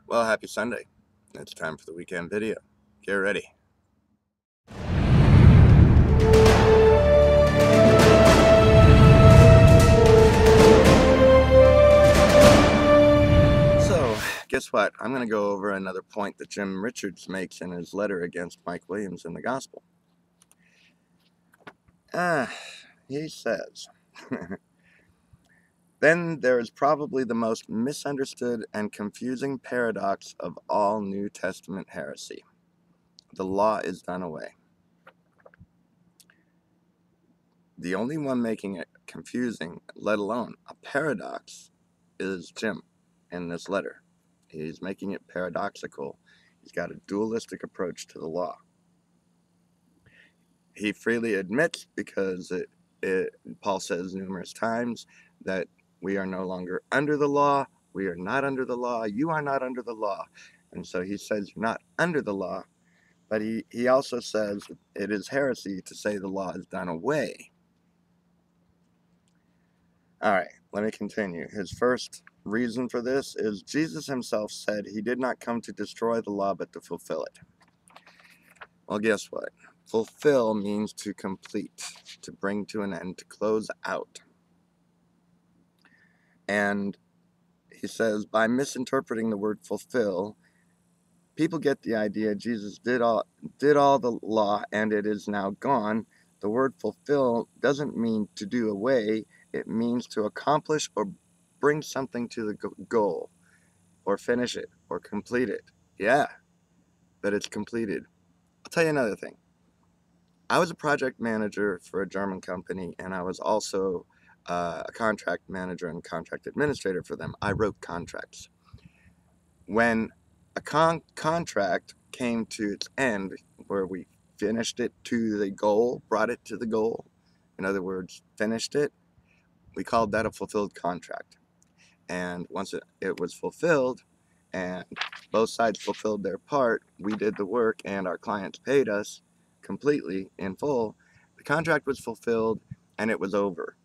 Well, happy Sunday. It's time for the weekend video. Get ready. So, guess what? I'm going to go over another point that Jim Richards makes in his letter against Mike Williams in the Gospel. He says, then there is probably the most misunderstood and confusing paradox of all New Testament heresy. The law is done away. The only one making it confusing, let alone a paradox, is Jim in this letter. He's making it paradoxical. He's got a dualistic approach to the law. He freely admits, because Paul says numerous times, that we are no longer under the law. We are not under the law. You are not under the law. And so he says you're not under the law. But he also says it is heresy to say the law is done away. All right, let me continue. His first reason for this is Jesus himself said he did not come to destroy the law, but to fulfill it. Well, guess what? Fulfill means to complete, to bring to an end, to close out. And he says, by misinterpreting the word fulfill, people get the idea Jesus did all the law and it is now gone. The word fulfill doesn't mean to do away. It means to accomplish or bring something to the goal, or finish it, or complete it. Yeah, but it's completed. I'll tell you another thing. I was a project manager for a German company, and I was also a contract manager and contract administrator for them. I wrote contracts. When a contract came to its end, where we finished it to the goal, brought it to the goal, in other words, finished it, we called that a fulfilled contract. And once it was fulfilled, and both sides fulfilled their part, we did the work, and our clients paid us completely in full. The contract was fulfilled, and it was over,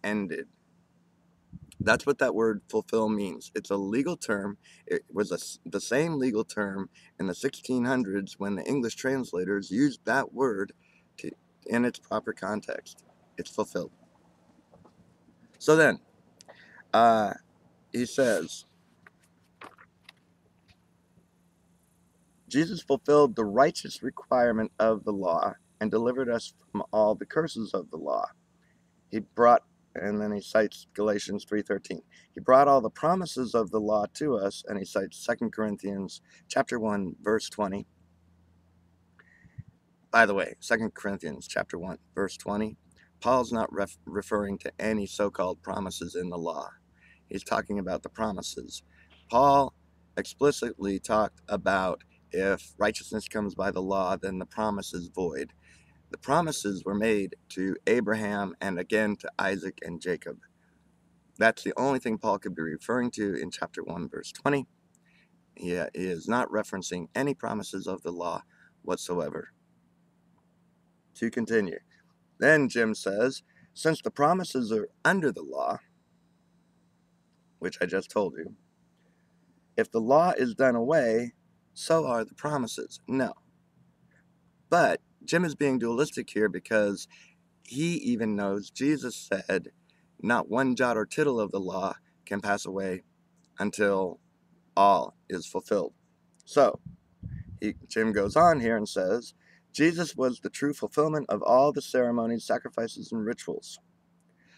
ended. That's what that word fulfill means. It's a legal term. It was the same legal term in the 1600s when the English translators used that word in its proper context. It's fulfilled. So then, he says, Jesus fulfilled the righteous requirement of the law and delivered us from all the curses of the law. He brought, and then he cites Galatians 3:13. He brought all the promises of the law to us, and he cites 2 Corinthians chapter 1, verse 20. By the way, 2 Corinthians chapter 1, verse 20, Paul's not referring to any so-called promises in the law. He's talking about the promises. Paul explicitly talked about if righteousness comes by the law, then the promise is void. The promises were made to Abraham and again to Isaac and Jacob. That's the only thing Paul could be referring to in chapter 1, verse 20. He is not referencing any promises of the law whatsoever. To continue. Then Jim says, since the promises are under the law, which I just told you, if the law is done away, so are the promises. No. But Jim is being dualistic here because he even knows Jesus said, not one jot or tittle of the law can pass away until all is fulfilled. So, Jim goes on here and says, Jesus was the true fulfillment of all the ceremonies, sacrifices, and rituals.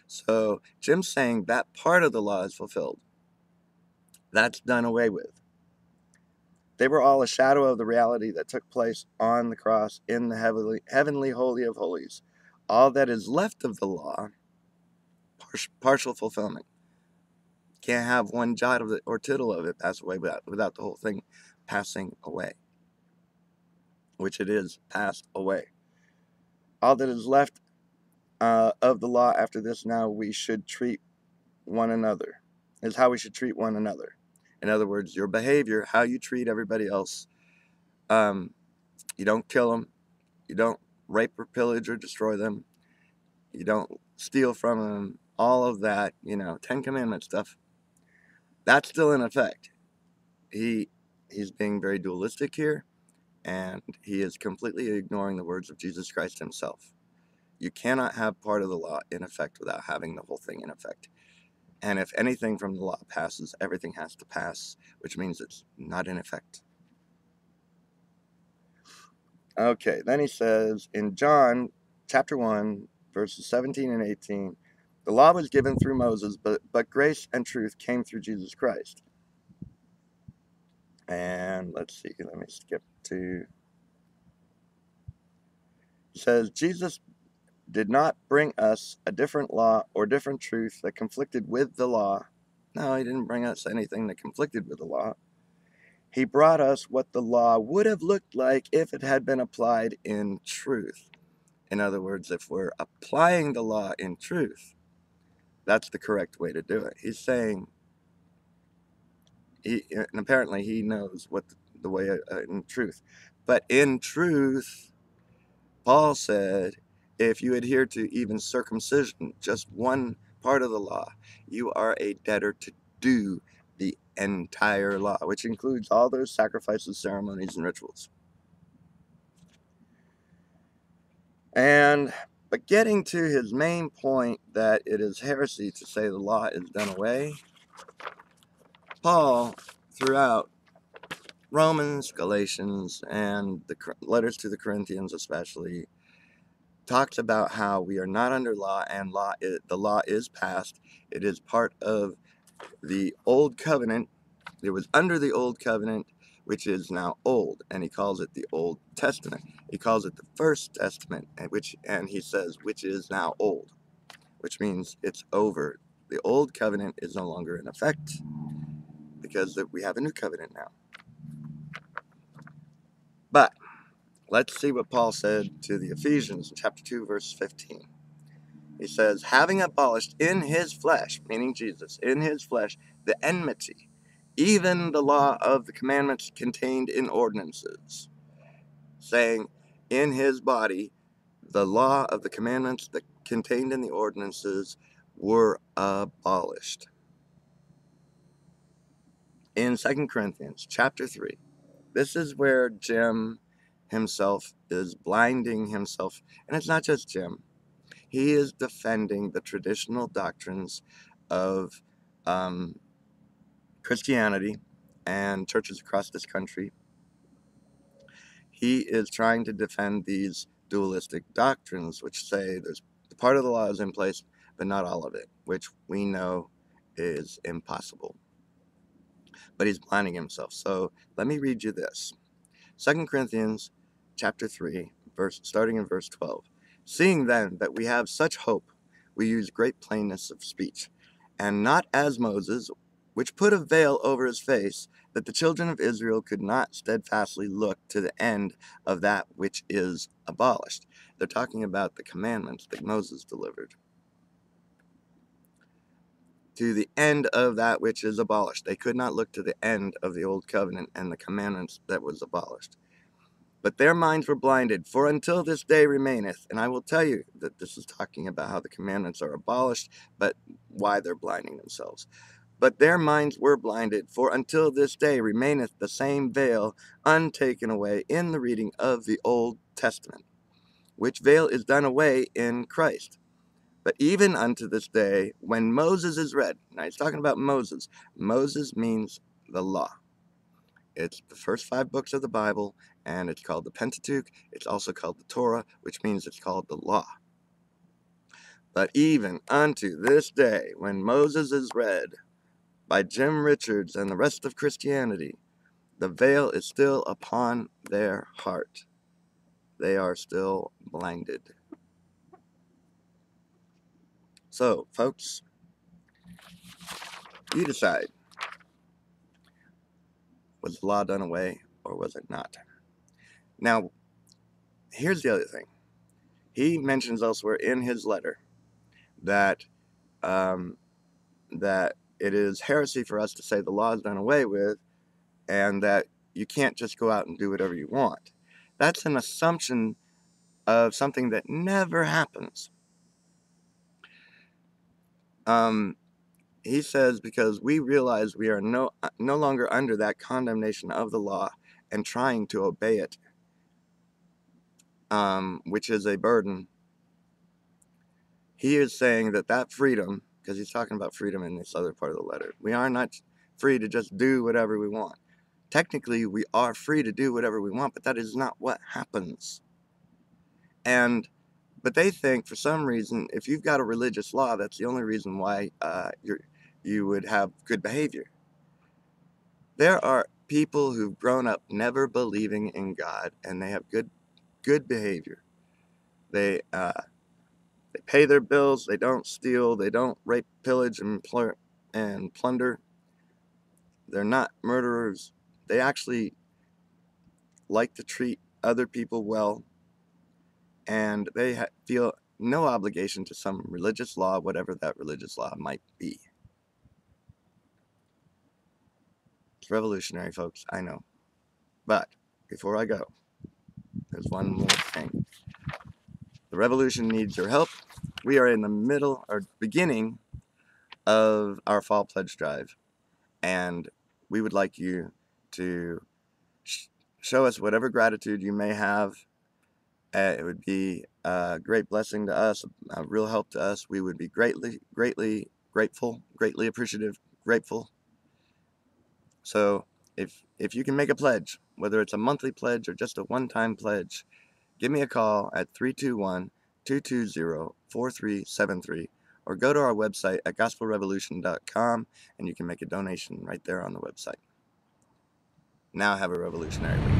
So, Jim's saying that part of the law is fulfilled. That's done away with. They were all a shadow of the reality that took place on the cross in the heavenly Holy of Holies. All that is left of the law, partial fulfillment. Can't have one jot of it or tittle of it pass away without the whole thing passing away, which it is passed away. All that is left of the law after this, now we should treat one another, is how we should treat one another. In other words, your behavior, how you treat everybody else. You don't kill them. You don't rape or pillage or destroy them. You don't steal from them. All of that, 10 Commandment stuff. That's still in effect. he's being very dualistic here, and he is completely ignoring the words of Jesus Christ himself. You cannot have part of the law in effect without having the whole thing in effect. And if anything from the law passes, everything has to pass, which means it's not in effect. Okay, then he says in John chapter 1, verses 17 and 18, the law was given through Moses, but grace and truth came through Jesus Christ. And let's see, let me skip to... It says, Jesus did not bring us a different law or different truth that conflicted with the law. No, he didn't bring us anything that conflicted with the law. He brought us what the law would have looked like if it had been applied in truth. In other words, if we're applying the law in truth, that's the correct way to do it. He's saying, and apparently he knows what the way in truth. But in truth, Paul said, if you adhere to even circumcision, just one part of the law, you are a debtor to do the entire law, which includes all those sacrifices, ceremonies, and rituals. But getting to his main point that it is heresy to say the law is done away, Paul, throughout Romans, Galatians, and the letters to the Corinthians especially, talks about how we are not under law, and the law is past. It is part of the old covenant. It was under the old covenant, which is now old, and he calls it the Old Testament. He calls it the First Testament, and he says, which is now old, which means it's over. The old covenant is no longer in effect because we have a new covenant now. But let's see what Paul said to the Ephesians in chapter 2, verse 15. He says, having abolished in his flesh, meaning Jesus, in his flesh, the enmity, even the law of the commandments contained in ordinances, saying, in his body, the law of the commandments that contained in the ordinances were abolished. In 2 Corinthians chapter 3, this is where Jim himself is blinding himself. And it's not just Jim. He is defending the traditional doctrines of Christianity and churches across this country. He is trying to defend these dualistic doctrines, which say there's part of the law is in place, but not all of it, which we know is impossible. But he's blinding himself. So let me read you this. 2 Corinthians chapter 3, starting in verse 12. Seeing then that we have such hope, we use great plainness of speech, and not as Moses, which put a veil over his face, that the children of Israel could not steadfastly look to the end of that which is abolished. They're talking about the commandments that Moses delivered. To the end of that which is abolished. They could not look to the end of the old covenant and the commandments that was abolished. But their minds were blinded, for until this day remaineth. And I will tell you that this is talking about how the commandments are abolished, but why they're blinding themselves. But their minds were blinded, for until this day remaineth the same veil untaken away in the reading of the Old Testament, which veil is done away in Christ. But even unto this day, when Moses is read, now he's talking about Moses. Moses means the law. It's the first 5 books of the Bible, and it's called the Pentateuch. It's also called the Torah, which means it's called the law. But even unto this day, when Moses is read by Jim Richards and the rest of Christianity, the veil is still upon their heart. They are still blinded. So, folks, you decide. Was the law done away, or was it not? Now, here's the other thing. He mentions elsewhere in his letter that that it is heresy for us to say the law is done away with, and that you can't just go out and do whatever you want. That's an assumption of something that never happens. he says, because we realize we are no longer under that condemnation of the law and trying to obey it, which is a burden. He is saying that freedom, because he's talking about freedom in this other part of the letter, we are not free to just do whatever we want. Technically, we are free to do whatever we want, but that is not what happens. But they think, for some reason, if you've got a religious law, that's the only reason why you would have good behavior. There are people who've grown up never believing in God, and they have good behavior. They pay their bills. They don't steal. They don't rape, pillage, and plunder. They're not murderers. They actually like to treat other people well, and they feel no obligation to some religious law, whatever that religious law might be. It's revolutionary, folks, I know. But before I go, there's one more thing. The revolution needs your help. We are in the middle or beginning of our fall pledge drive, and we would like you to show us whatever gratitude you may have. It would be a great blessing to us, a real help to us. We would be greatly grateful, greatly appreciative, grateful. So if you can make a pledge, whether it's a monthly pledge or just a one-time pledge, give me a call at 321-220-4373, or go to our website at gospelrevolution.com, and you can make a donation right there on the website. Now have a revolutionary week.